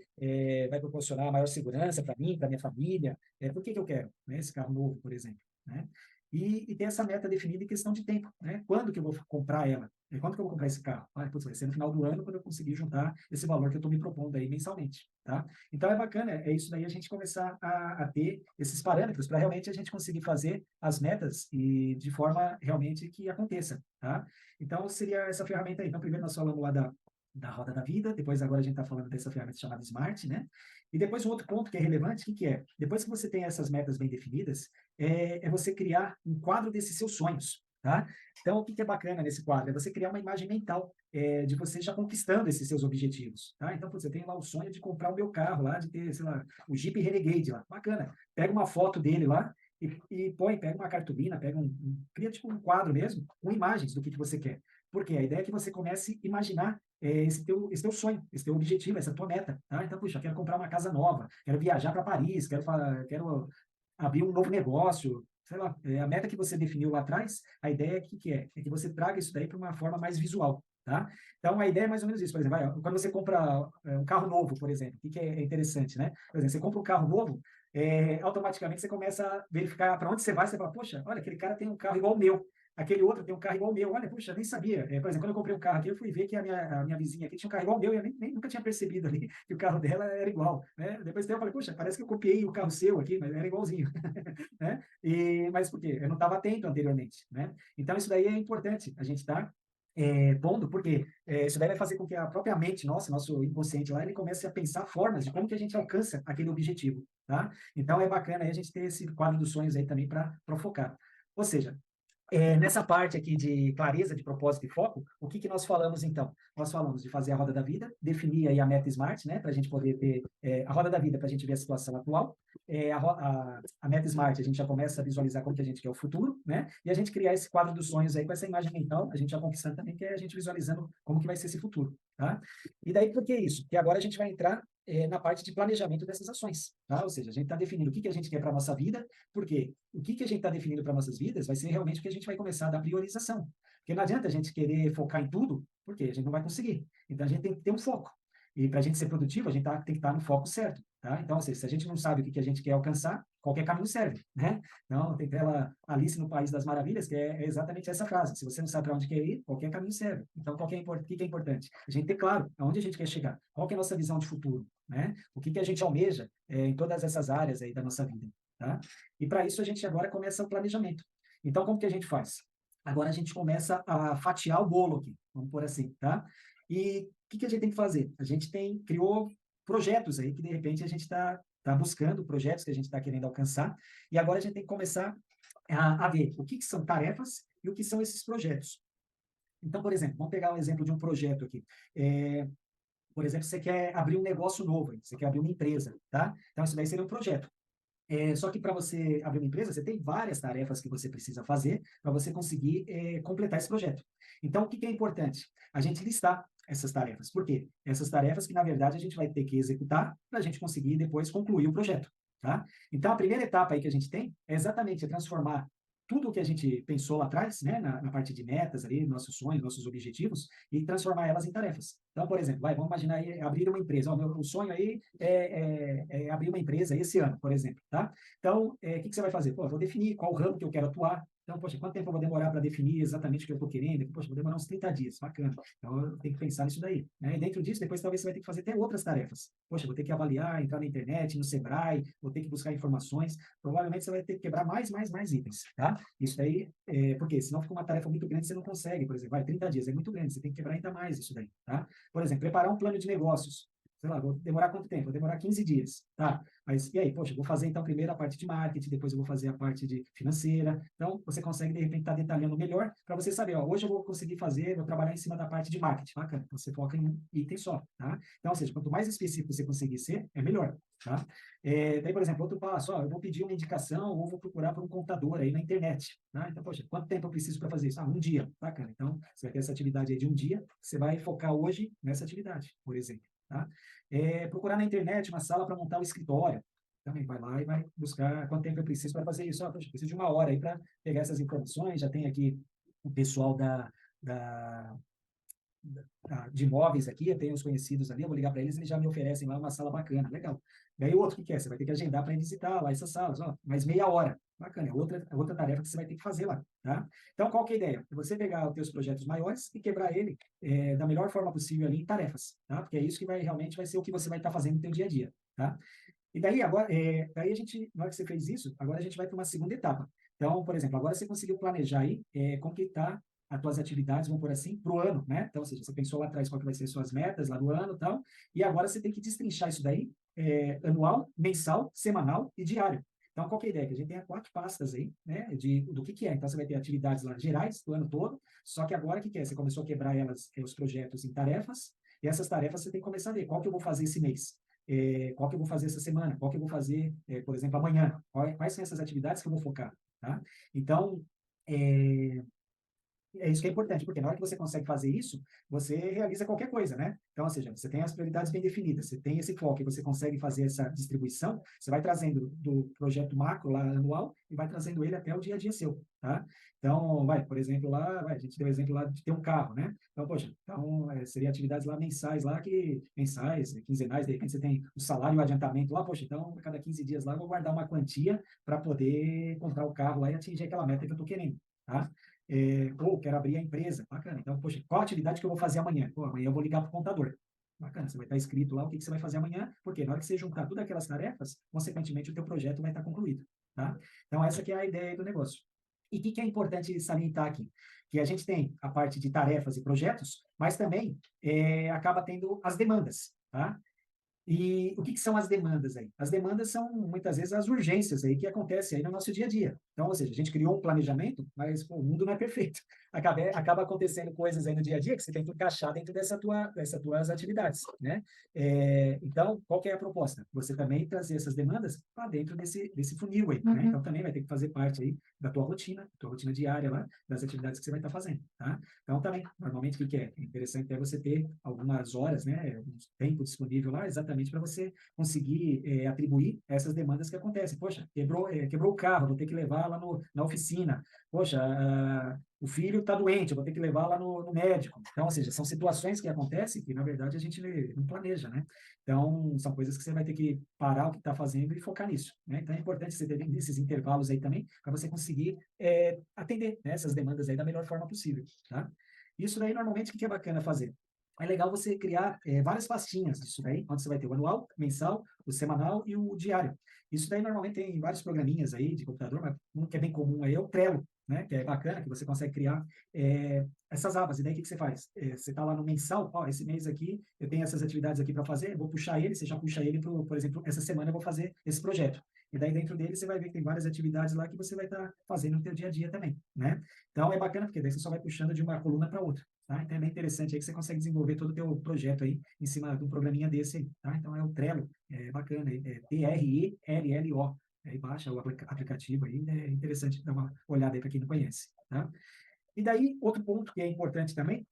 vai proporcionar maior segurança para mim, para minha família, por que eu quero, né, esse carro novo, por exemplo, né? E ter essa meta definida em questão de tempo, né? Quando que eu vou comprar ela? Quando que eu vou comprar esse carro? Putz, vai ser no final do ano, quando eu conseguir juntar esse valor que eu estou me propondo aí mensalmente, tá? Então, é bacana, é isso daí, a gente começar a ter esses parâmetros para realmente a gente conseguir fazer as metas e de forma realmente que aconteça, tá? Então, seria essa ferramenta aí. Então, primeiro nós falamos lá da roda da vida, depois agora a gente está falando dessa ferramenta chamada Smart, né? E depois um outro ponto que é relevante, o que é? Depois que você tem essas metas bem definidas, é você criar um quadro desses seus sonhos, tá? Então, o que é bacana nesse quadro? É você criar uma imagem mental de você já conquistando esses seus objetivos, tá? Então, você tem lá o sonho de comprar o meu carro lá, de ter, sei lá, o Jeep Renegade lá, bacana. Pega uma foto dele lá e pega uma cartolina, cria tipo um quadro mesmo, com imagens do que você quer. Porque a ideia é que você comece a imaginar esse teu sonho, esse teu objetivo, essa tua meta, tá? Então, puxa, quero comprar uma casa nova, quero viajar para Paris, quero abrir um novo negócio, sei lá, a meta que você definiu lá atrás, a ideia é que você traga isso daí para uma forma mais visual, tá? Então, a ideia é mais ou menos isso. Por exemplo, quando você compra um carro novo, por exemplo, o que é interessante, né? Por exemplo, você compra um carro novo, automaticamente você começa a verificar para onde você vai, você fala, poxa, olha, aquele cara tem um carro igual ao meu, aquele outro tem um carro igual ao meu, olha, puxa, nem sabia. Por exemplo, quando eu comprei um carro aqui, eu fui ver que a minha vizinha aqui tinha um carro igual ao meu, e eu nem nunca tinha percebido ali que o carro dela era igual, né? Depois eu falei, puxa, parece que eu copiei o carro seu aqui, mas era igualzinho, né? Mas por quê? Eu não estava atento anteriormente, né? Então, isso daí é importante, a gente tá pondo, porque isso daí vai fazer com que a própria mente nossa, nosso inconsciente lá, ele comece a pensar formas de como que a gente alcança aquele objetivo, tá? Então, é bacana aí a gente ter esse quadro dos sonhos aí também para focar. Ou seja, nessa parte aqui de clareza de propósito e foco, o que nós falamos então? Nós falamos de fazer a roda da vida, definir aí a meta SMART, né, para a gente poder ter a roda da vida, para a gente ver a situação atual, a meta SMART, a gente já começa a visualizar como que a gente quer o futuro, né, e a gente criar esse quadro dos sonhos aí com essa imagem mental, a gente já conquistando também, que é a gente visualizando como que vai ser esse futuro, tá? E daí por que isso? Porque agora a gente vai entrar na parte de planejamento dessas ações, tá? Ou seja, a gente está definindo o que a gente quer para a nossa vida, porque o que a gente está definindo para nossas vidas vai ser realmente o que a gente vai começar a dar priorização. Porque não adianta a gente querer focar em tudo, porque a gente não vai conseguir. Então, a gente tem que ter um foco. E para a gente ser produtivo, a gente tem que estar no foco certo. Tá? Então, ou seja, se a gente não sabe o que a gente quer alcançar, qualquer caminho serve. Né? Então, tem aquela Alice no País das Maravilhas, que é exatamente essa frase. Se você não sabe para onde quer ir, qualquer caminho serve. Então, o que é importante? A gente ter claro aonde a gente quer chegar. Qual que é a nossa visão de futuro? Né? O que a gente almeja em todas essas áreas aí da nossa vida. Tá? E para isso a gente agora começa o planejamento. Então, como que a gente faz? Agora a gente começa a fatiar o bolo aqui, vamos por assim, tá? E o que a gente tem que fazer? A gente criou projetos aí que de repente a gente está buscando, projetos que a gente está querendo alcançar, e agora a gente tem que começar a ver o que são tarefas e o que são esses projetos. Então, por exemplo, vamos pegar um exemplo de um projeto aqui. Por exemplo, você quer abrir um negócio novo, você quer abrir uma empresa, tá? Então, isso daí seria um projeto. Só que para você abrir uma empresa, você tem várias tarefas que você precisa fazer para você conseguir completar esse projeto. Então, o que é importante? A gente listar essas tarefas. Por quê? Essas tarefas que, na verdade, a gente vai ter que executar para a gente conseguir depois concluir o projeto. Tá? Então, a primeira etapa aí que a gente tem é exatamente transformar tudo o que a gente pensou lá atrás, né, na parte de metas ali, nossos sonhos, nossos objetivos, e transformar elas em tarefas. Então, por exemplo, vamos imaginar aí abrir uma empresa. O sonho aí é abrir uma empresa esse ano, por exemplo, tá? Então, o que você vai fazer? Pô, eu vou definir qual ramo que eu quero atuar. Então, poxa, quanto tempo eu vou demorar para definir exatamente o que eu estou querendo? Poxa, vou demorar uns 30 dias, bacana. Então, eu tenho que pensar nisso daí. Né? E dentro disso, depois talvez você vai ter que fazer até outras tarefas. Poxa, vou ter que avaliar, entrar na internet, no Sebrae, vou ter que buscar informações. Provavelmente você vai ter que quebrar mais itens, tá? Isso daí, porque senão fica uma tarefa muito grande, você não consegue, por exemplo, 30 dias é muito grande, você tem que quebrar ainda mais isso daí, tá? Por exemplo, preparar um plano de negócios. Sei lá, vou demorar quanto tempo? Vou demorar 15 dias, tá? Mas e aí, poxa, vou fazer então primeiro a parte de marketing, depois eu vou fazer a parte de financeira. Então, você consegue de repente estar detalhando melhor para você saber, ó, hoje eu vou conseguir fazer, vou trabalhar em cima da parte de marketing, bacana. Então, você foca em um item só, tá? Então, ou seja, quanto mais específico você conseguir ser, é melhor, tá? Daí, por exemplo, outro passo, ó, eu vou pedir uma indicação ou vou procurar por um computador aí na internet, tá? Então, poxa, quanto tempo eu preciso para fazer isso? Um dia, bacana. Então, você vai ter essa atividade aí de um dia, você vai focar hoje nessa atividade, por exemplo, tá? Procurar na internet uma sala para montar o escritório. Também vai lá e vai buscar quanto tempo eu preciso para fazer isso. Poxa, preciso de uma hora aí para pegar essas informações. Já tem aqui o pessoal da, de imóveis aqui, eu tenho os conhecidos ali, eu vou ligar para eles já me oferecem lá uma sala bacana, legal. Daí o outro que quer? Você vai ter que agendar para ir visitar lá essas salas, ó, mais meia hora. Bacana, outra tarefa que você vai ter que fazer lá, tá? Então, qual que é a ideia? É você pegar os teus projetos maiores e quebrar ele da melhor forma possível ali em tarefas, tá? Porque é isso que realmente vai ser o que você vai estar fazendo no teu dia a dia, tá? E daí, agora, daí a gente, na hora que você fez isso, agora a gente vai para uma segunda etapa. Então, por exemplo, agora você conseguiu planejar aí como que está as tuas atividades, vamos por assim, para o ano, né? Então, ou seja, você pensou lá atrás qual que vai ser as suas metas lá no ano e tal, e agora você tem que destrinchar isso daí anual, mensal, semanal e diário. Então, qual que é a ideia? Que a gente tenha 4 pastas aí, né, do que é. Então, você vai ter atividades lá gerais do ano todo, só que agora o que é? Você começou a quebrar elas, os projetos em tarefas, e essas tarefas você tem que começar a ver qual que eu vou fazer esse mês. Qual que eu vou fazer essa semana, qual que eu vou fazer, por exemplo, amanhã, quais são essas atividades que eu vou focar, tá? Então, É isso que é importante, porque na hora que você consegue fazer isso, você realiza qualquer coisa, né? Então, ou seja, você tem as prioridades bem definidas, você tem esse foco e você consegue fazer essa distribuição, você vai trazendo do projeto macro lá anual e vai trazendo ele até o dia a dia seu, tá? Então, por exemplo, lá, a gente deu o exemplo lá de ter um carro, né? Então, poxa, então, seria atividades lá mensais lá mensais, quinzenais, de repente você tem o salário e o adiantamento lá, poxa, então, a cada 15 dias lá eu vou guardar uma quantia para poder comprar o carro lá e atingir aquela meta que eu estou querendo, tá? Ou quero abrir a empresa, bacana. Então, poxa, qual a atividade que eu vou fazer amanhã? Pô, amanhã eu vou ligar para o contador. Bacana, você vai estar escrito lá o que, que você vai fazer amanhã, porque na hora que você juntar todas aquelas tarefas, consequentemente o teu projeto vai estar concluído, tá? Então, essa que é a ideia do negócio. E o que é importante salientar aqui? Que a gente tem a parte de tarefas e projetos, mas também acaba tendo as demandas, tá? E o que, que são as demandas aí? As demandas são, muitas vezes, as urgências aí que acontecem aí no nosso dia a dia. Então, ou seja, a gente criou um planejamento, mas pô, o mundo não é perfeito. Acaba acontecendo coisas aí no dia a dia que você tem que encaixar dentro dessas tuas atividades, né? Então, qual que é a proposta? Você também trazer essas demandas para dentro desse funil aí, né? Então, também vai ter que fazer parte aí da tua rotina diária lá, das atividades que você vai estar fazendo, tá? Então, também, normalmente, o que é? É interessante é você ter algumas horas, né? Algum tempo disponível lá, exatamente para você conseguir atribuir essas demandas que acontecem. Poxa, quebrou o carro, vou ter que levar lá na oficina. Poxa, o filho está doente, eu vou ter que levar lá no médico. Então, ou seja, são situações que acontecem que, na verdade, a gente não planeja, né? Então, são coisas que você vai ter que parar o que está fazendo e focar nisso, né? Então, é importante você ter esses intervalos aí também, para você conseguir atender, né, essas demandas aí da melhor forma possível, tá? Isso daí, normalmente, o que é bacana fazer? É legal você criar várias pastinhas disso daí, onde você vai ter o anual, mensal, o semanal e o diário. Isso daí normalmente tem vários programinhas aí de computador, mas um que é bem comum aí é o Trello, né? Que é bacana, que você consegue criar essas abas. E daí o que você faz? Você está lá no mensal, ó, esse mês aqui eu tenho essas atividades aqui para fazer, vou puxar ele, você já puxa ele, por exemplo, essa semana eu vou fazer esse projeto. E daí dentro dele você vai ver que tem várias atividades lá que você vai estar fazendo no teu dia a dia também, né? Então é bacana porque daí você só vai puxando de uma coluna para outra. Tá? Então é bem interessante aí que você consegue desenvolver todo o teu projeto aí em cima de um programinha desse aí, tá? Então é o Trello, é bacana, é Trello. Aí baixa o aplicativo aí, é interessante dar uma olhada aí para quem não conhece, tá? E daí, outro ponto que é importante também,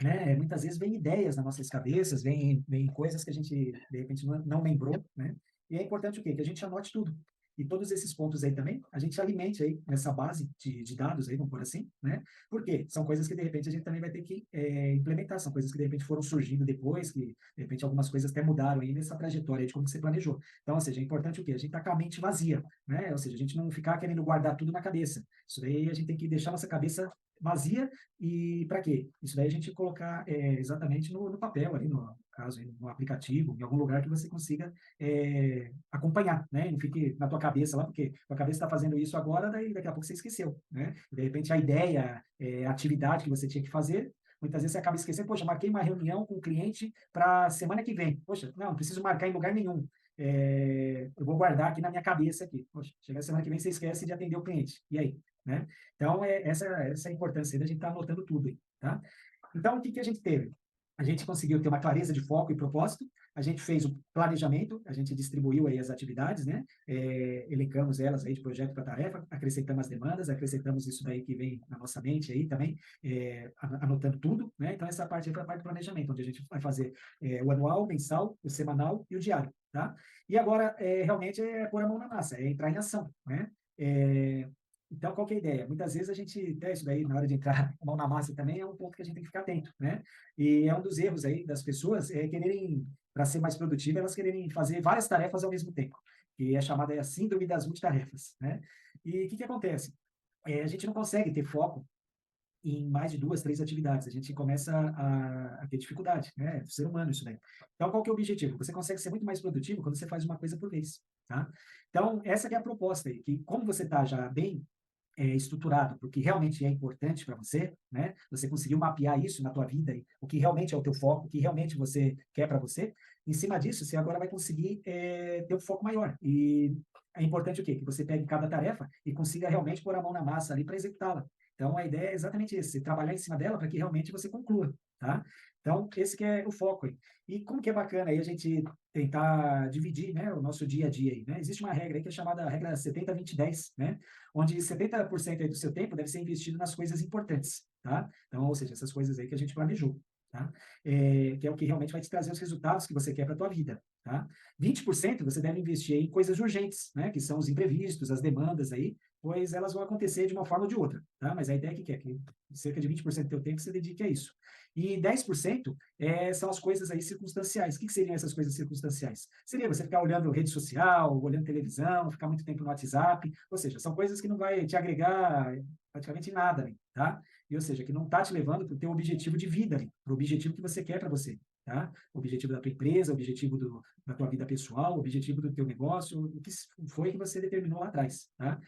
né, muitas vezes vem ideias nas nossas cabeças, vem coisas que a gente, de repente, não lembrou, né? E é importante o quê? Que a gente anote tudo. E todos esses pontos aí também, a gente alimente aí nessa base de dados aí, vamos por assim, né? Porque são coisas que, de repente, a gente também vai ter que implementar, são coisas que, de repente, foram surgindo depois, que, de repente, algumas coisas até mudaram aí nessa trajetória de como você planejou. Então, ou seja, é importante o quê? A gente tá com a mente vazia, né? Ou seja, a gente não ficar querendo guardar tudo na cabeça. Isso daí a gente tem que deixar nossa cabeça vazia e para quê? Isso daí a gente colocar exatamente no papel, ali no caso, no aplicativo, em algum lugar que você consiga acompanhar, né? Não fique na tua cabeça lá, porque a cabeça está fazendo isso agora, daí daqui a pouco você esqueceu, né? De repente a ideia, a atividade que você tinha que fazer, muitas vezes você acaba esquecendo, poxa, marquei uma reunião com o cliente para semana que vem. Poxa, não preciso marcar em lugar nenhum. Eu vou guardar aqui na minha cabeça aqui. Poxa, chega a semana que vem você esquece de atender o cliente. E aí? Né? Então, essa é a importância da gente estar anotando tudo aí, tá? Então, o que a gente teve? A gente conseguiu ter uma clareza de foco e propósito, a gente fez o planejamento, a gente distribuiu aí as atividades, né? Elencamos elas aí de projeto para tarefa, acrescentamos as demandas, acrescentamos isso daí que vem na nossa mente aí também, anotando tudo, né? Então, essa parte aí foi a parte do planejamento, onde a gente vai fazer o anual, o mensal, o semanal e o diário, tá? E agora, realmente, é pôr a mão na massa, é entrar em ação, né? Então, qual que é a ideia? Muitas vezes a gente, até isso daí, na hora de entrar a mão na massa também, é um ponto que a gente tem que ficar atento, né? E é um dos erros aí das pessoas, quererem, para ser mais produtiva, elas quererem fazer várias tarefas ao mesmo tempo, que é chamada a síndrome das multitarefas, né? E o que acontece? A gente não consegue ter foco em mais de duas, três atividades. A gente começa a ter dificuldade, né? É ser humano isso daí. Então, qual que é o objetivo? Você consegue ser muito mais produtivo quando você faz uma coisa por vez, tá? Então, essa que é a proposta aí, que como você está já bem estruturado para o que realmente é importante para você, né? Você conseguiu mapear isso na tua vida, o que realmente é o teu foco, o que realmente você quer para você. Em cima disso, você agora vai conseguir ter um foco maior. E é importante o quê? Que você pegue cada tarefa e consiga realmente pôr a mão na massa ali para executá-la. Então, a ideia é exatamente esse, trabalhar em cima dela para que realmente você conclua, tá? Então, esse que é o foco aí. E como que é bacana aí a gente tentar dividir, né, o nosso dia a dia aí, né? Existe uma regra aí que é chamada regra 70-20-10, né? Onde 70% aí do seu tempo deve ser investido nas coisas importantes, tá? Então, ou seja, essas coisas aí que a gente planejou, tá? Que é o que realmente vai te trazer os resultados que você quer para a tua vida, tá? 20% você deve investir em coisas urgentes, né? Que são os imprevistos, as demandas aí, pois elas vão acontecer de uma forma ou de outra, tá? Mas a ideia é que cerca de 20% do teu tempo você dedique a isso. E 10% são as coisas aí circunstanciais. O que seriam essas coisas circunstanciais? Seria você ficar olhando rede social, olhando televisão, ficar muito tempo no WhatsApp, ou seja, são coisas que não vai te agregar praticamente nada, tá? E, ou seja, que não está te levando para o teu objetivo de vida, para o objetivo que você quer para você, tá? O objetivo da tua empresa, o objetivo da tua vida pessoal, o objetivo do teu negócio, o que foi que você determinou lá atrás, tá?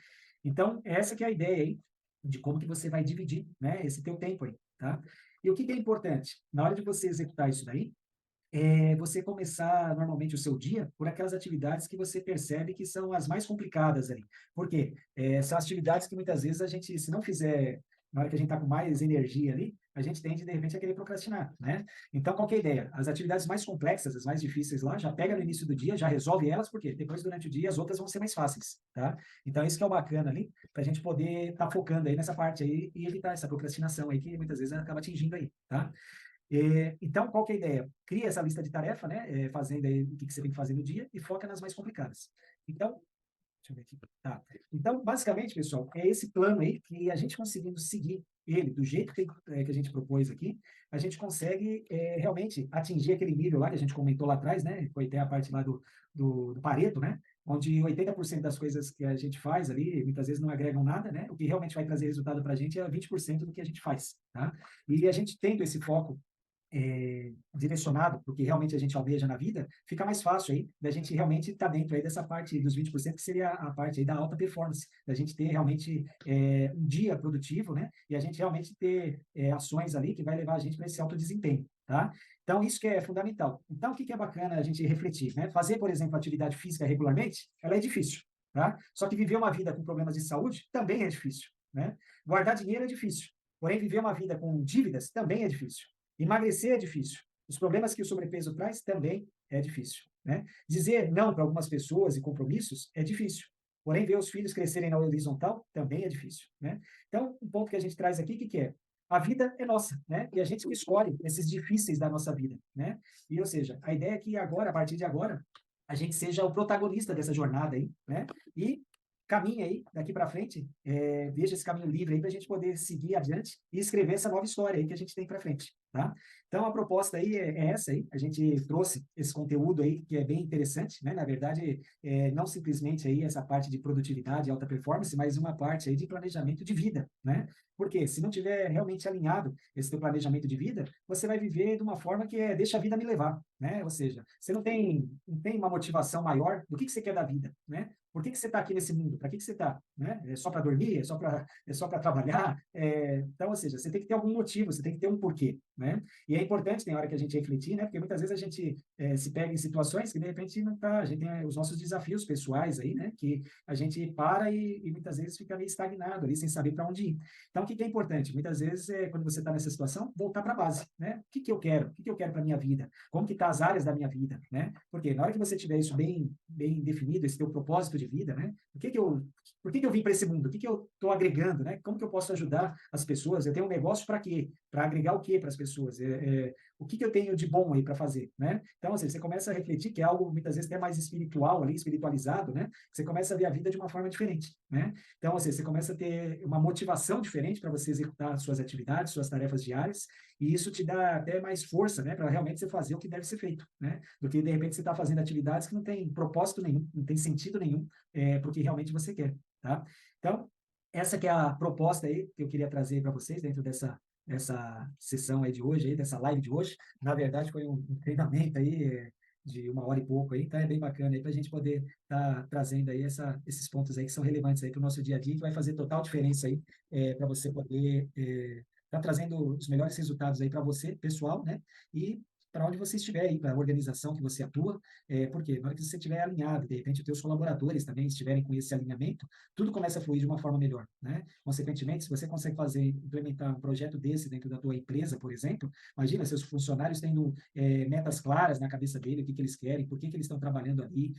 Então, essa que é a ideia aí, de como que você vai dividir, né, esse teu tempo aí, tá? E o que que é importante? Na hora de você executar isso daí, você começar normalmente o seu dia por aquelas atividades que você percebe que são as mais complicadas ali. Por quê? São atividades que muitas vezes a gente, se não fizer na hora que a gente está com mais energia ali, a gente tende, de repente, a querer procrastinar, né? Então, qual que é a ideia? As atividades mais complexas, as mais difíceis lá, já pega no início do dia, já resolve elas, porque depois, durante o dia, as outras vão ser mais fáceis, tá? Então, isso que é o bacana ali, para a gente poder estar focando aí nessa parte aí e evitar essa procrastinação aí, que muitas vezes acaba atingindo aí, tá? Então, qual que é a ideia? Cria essa lista de tarefa, né? Fazendo aí o que que você tem que fazer no dia e foca nas mais complicadas. Então, deixa eu ver aqui. Tá. Então, basicamente, pessoal, é esse plano aí que a gente conseguindo seguir ele do jeito que a gente propôs aqui, a gente consegue realmente atingir aquele nível lá que a gente comentou lá atrás, né? Foi até a parte lá do Pareto, né? Onde 80% das coisas que a gente faz ali, muitas vezes não agregam nada, né? O que realmente vai trazer resultado para a gente é 20% do que a gente faz, tá? E a gente tendo esse foco direcionado para o que realmente a gente almeja na vida, fica mais fácil aí da gente realmente estar dentro aí dessa parte dos 20%, que seria a parte aí da alta performance, da gente ter realmente um dia produtivo, né? E a gente realmente ter ações ali que vai levar a gente para esse alto desempenho, tá? Então, isso que é fundamental. Então, o que é bacana a gente refletir, né? Fazer, por exemplo, atividade física regularmente, ela é difícil, tá? Só que viver uma vida com problemas de saúde também é difícil, né? Guardar dinheiro é difícil. Porém, viver uma vida com dívidas também é difícil. Emagrecer é difícil. Os problemas que o sobrepeso traz também é difícil, né? Dizer não para algumas pessoas e compromissos é difícil. Porém, ver os filhos crescerem na horizontal também é difícil, né? Então, um ponto que a gente traz aqui, que é? A vida é nossa, né? E a gente que escolhe esses difíceis da nossa vida, né? E, ou seja, a ideia é que agora, a partir de agora, a gente seja o protagonista dessa jornada aí, né? E caminhe aí, daqui para frente, veja esse caminho livre aí para a gente poder seguir adiante e escrever essa nova história aí que a gente tem para frente, tá? Então, a proposta aí é essa aí, a gente trouxe esse conteúdo aí que é bem interessante, né? Na verdade, não simplesmente aí essa parte de produtividade e alta performance, mas uma parte aí de planejamento de vida, né? Porque se não tiver realmente alinhado esse teu planejamento de vida, você vai viver de uma forma que deixa a vida me levar, né? Ou seja, você não tem uma motivação maior do que você quer da vida, né? Por que você está aqui nesse mundo? Para que você está? Né? É só para dormir? É só para trabalhar? Então, ou seja, você tem que ter algum motivo, você tem que ter um porquê, né? E é importante, tem hora que a gente refletir, né? Porque muitas vezes a gente se pega em situações que de repente não tá, a gente tem os nossos desafios pessoais aí, né? Que a gente para e muitas vezes fica meio estagnado ali, sem saber para onde ir. Então, o que é importante? Muitas vezes, quando você está nessa situação, voltar para a base, né? O que eu quero? O que eu quero para minha vida? Como que tá as áreas da minha vida, né? Porque na hora que você tiver isso bem definido, esse teu propósito de vida, né? Por que eu vim para esse mundo? O que eu estou agregando, né? Como que eu posso ajudar as pessoas? Eu tenho um negócio para quê? Para agregar o quê para as pessoas? O que eu tenho de bom aí para fazer, né? Então, assim, você começa a refletir que é algo muitas vezes até mais espiritual ali, espiritualizado, né? Você começa a ver a vida de uma forma diferente, né? Então, assim, você começa a ter uma motivação diferente para você executar suas atividades, suas tarefas diárias, e isso te dá até mais força, né, para realmente você fazer o que deve ser feito, né? Do que de repente você está fazendo atividades que não tem propósito nenhum, não tem sentido nenhum, porque realmente você quer, tá? Então, essa que é a proposta aí que eu queria trazer para vocês dentro dessa sessão aí de hoje, aí, dessa live de hoje. Na verdade, foi um treinamento aí de 1 hora e pouco aí, então é bem bacana aí para a gente poder estar trazendo aí esses pontos aí que são relevantes aí para o nosso dia a dia, que vai fazer total diferença aí para você poder estar trazendo os melhores resultados aí para você, pessoal, né? E para onde você estiver aí, para a organização que você atua, porque na hora que você estiver alinhado, de repente os teus colaboradores também estiverem com esse alinhamento, tudo começa a fluir de uma forma melhor, né? Consequentemente, se você consegue implementar um projeto desse dentro da tua empresa, por exemplo, imagina seus funcionários tendo metas claras na cabeça dele, o que eles querem, por que eles estão trabalhando ali,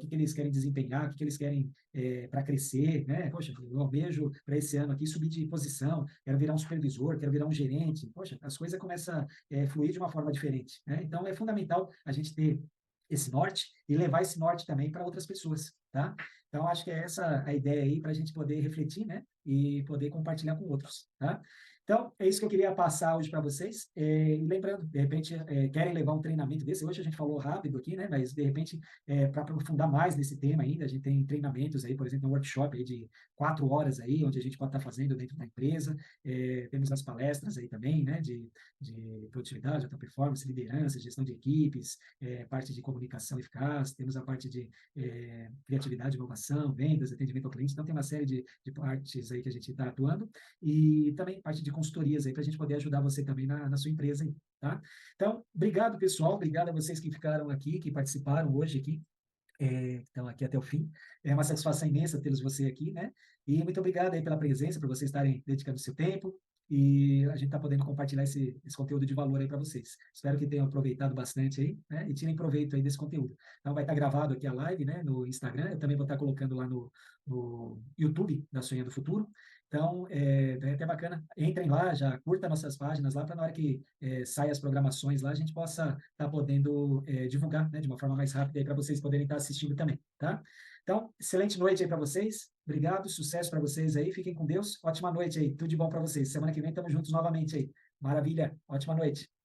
o que eles querem desempenhar, o que eles querem para crescer, né? Poxa, eu almejo para esse ano aqui subir de posição, quero virar um supervisor, quero virar um gerente. Poxa, as coisas começam a fluir de uma forma diferente, né? Então, é fundamental a gente ter esse norte e levar esse norte também para outras pessoas, tá? Então, acho que é essa a ideia aí para a gente poder refletir, né? E poder compartilhar com outros, tá? Então, é isso que eu queria passar hoje para vocês. E lembrando, de repente, querem levar um treinamento desse. Hoje a gente falou rápido aqui, né? Mas, de repente, para aprofundar mais nesse tema ainda, a gente tem treinamentos aí, por exemplo, um workshop aí de 4 horas aí, onde a gente pode estar fazendo dentro da empresa. Temos as palestras aí também, né? De produtividade, alta performance, liderança, gestão de equipes, parte de comunicação eficaz, temos a parte de criatividade, inovação, vendas, atendimento ao cliente. Então, tem uma série de partes aí que a gente está atuando e também parte de consultorias aí para a gente poder ajudar você também na sua empresa aí, tá? Então, obrigado, pessoal, obrigado a vocês que ficaram aqui, que participaram hoje aqui, estão aqui até o fim. É uma satisfação imensa tê-los você aqui, né? E muito obrigado aí pela presença, por vocês estarem dedicando o seu tempo e a gente está podendo compartilhar esse conteúdo de valor aí para vocês. Espero que tenham aproveitado bastante aí, né? E tirem proveito aí desse conteúdo. Então, vai estar gravado aqui a live, né? No Instagram, eu também vou estar colocando lá no YouTube da Sonhando do Futuro. Então, é até bacana, entrem lá, já curta nossas páginas lá, para na hora que saia as programações lá, a gente possa estar podendo divulgar, né, de uma forma mais rápida aí para vocês poderem estar assistindo também, tá? Então, excelente noite aí para vocês, obrigado, sucesso para vocês aí, fiquem com Deus, ótima noite aí, tudo de bom para vocês. Semana que vem estamos juntos novamente aí. Maravilha, ótima noite.